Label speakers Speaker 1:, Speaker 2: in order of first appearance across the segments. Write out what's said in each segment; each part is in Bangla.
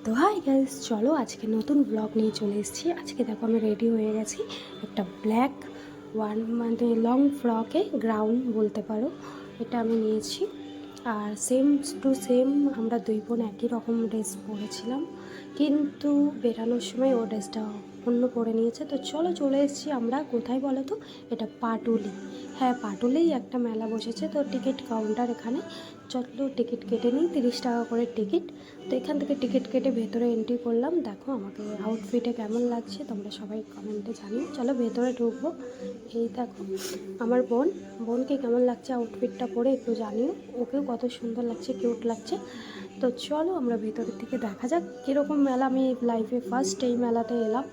Speaker 1: তো হাই গাইস, চলো আজকে নতুন ব্লগ নিয়ে চলে এসেছি। আজকে দেখো আমি রেডি হয়ে গেছি একটা ব্ল্যাক মানে লং ফ্রকে, গ্রাউন্ড বলতে পারো, এটা আমি নিয়েছি। আর সেম টু সেম আমরা দুই বোন একই রকম ড্রেস পরেছিলাম, কিন্তু বেরানোর সময় ও ড্রেসটা অন্য পরে নিয়েছে। তো চলো চলে এসেছি আমরা কোথায় বলো তো, এটা পাটুলি। হ্যাঁ, পাটুলেই একটা মেলা বসেছে। তো টিকিট কাউন্টার এখানে, চলো টিকিট কেটে নিই, 30 টাকা করে টিকিট। তো এখান থেকে টিকিট কেটে ভেতরে এন্ট্রি করলাম। দেখো আমাকে আউটফিটে কেমন লাগছে তোমরা সবাই কমেন্টে জানিও। চলো ভেতরে ঢুকবো। এই দেখো আমার বোনকে কেমন লাগছে আউটফিটটা পরে একটু জানিও, ওকেও কত সুন্দর লাগছে, কিউট লাগছে। তো চলো আমরা ভেতরের দিকে দেখা যাক কীরকম মেলা। আমি লাইফে ফার্স্ট এই মেলাতে এলাম।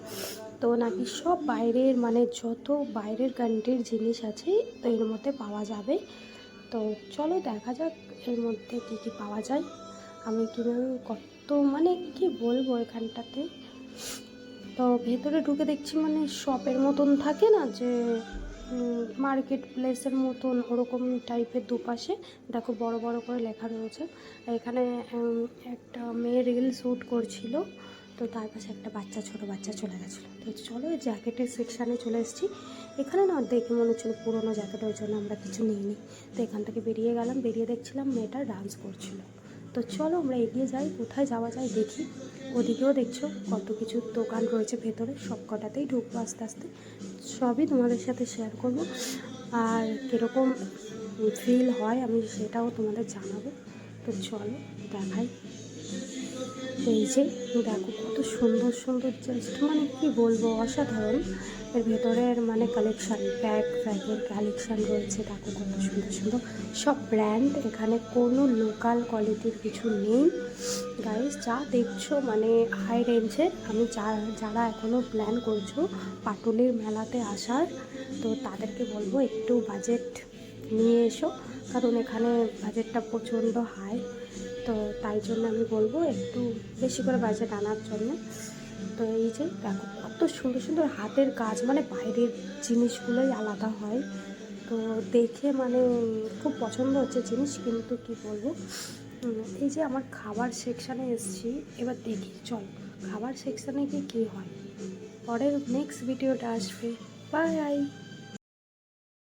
Speaker 1: তো নাকি সব বাইরের মানে যত বাইরের কান্ট্রির জিনিস আছে তো এর মধ্যে পাওয়া যাবে। তো চলো দেখা যাক এর মধ্যে কী কী পাওয়া যায়। আমি কিনা কত মানে কি বলবো এখানটাতে। তো ভেতরে ঢুকে দেখছি মানে শপের মতন থাকে না, যে মার্কেট প্লেসের মতন ওরকম টাইপের। দুপাশে দেখো বড় বড় করে লেখা রয়েছে। এখানে একটা মেয়ে রিল শ্যুট করছিল, তো তার পাশে একটা ছোট বাচ্চা চলে গেছিলো। তো চলো জ্যাকেটের সেকশানে চলে এসেছি। এখানে না দেখে মনে হচ্ছিলো পুরোনো জ্যাকেট, ওই জন্য আমরা কিছু নিইনি। তো এখান থেকে বেরিয়ে গেলাম, বেরিয়ে দেখছিলাম মেয়েটা ডান্স করছিল। তো চলো আমরা এগিয়ে যাই, কোথায় যাওয়া যায় দেখি। ওদিকেও দেখছো কত কিছু দোকান রয়েছে ভেতরে, সব কটাতেই ঢুকবো আস্তে আস্তে, সবই তোমাদের সাথে শেয়ার করব। আর কীরকম ফিল হয় আমি সেটাও তোমাদের জানাবো। তো চলো দেখাই। এই যে দেখো কত সুন্দর সুন্দর, জাস্ট মানে কি বলবো, অসাধারণ। এর ভেতরের মানে কালেকশান, ব্যাগের কালেকশান রয়েছে। দেখো কত সুন্দর সুন্দর সব ব্র্যান্ড, এখানে কোনো লোকাল কোয়ালিটির কিছু নেই গাইস। যা দেখছো মানে হাই রেঞ্জের। আমি যারা এখনও প্ল্যান করছো পাটুলির মেলাতে আসার, তো তাদেরকে বলবো একটু বাজেট নিয়ে এসো, কারণ এখানে বাজেটটা প্রচণ্ড হাই। তো তাই জন্য আমি বলবো একটু বেশি করে বাজেট আনার জন্য। তো এই যে দেখো কত সুন্দর সুন্দর হাতের কাজ, মানে বাইরের জিনিসগুলোই আলাদা হয়। তো দেখে মানে খুব পছন্দ হচ্ছে জিনিস, কিন্তু কি বলবো, এই যে আমার খাবার সেকশানে এসেছি, এবার দেখি চল খাবার সেকশানে কি কী হয়। পরের নেক্সট ভিডিওটা আসবে। বাই।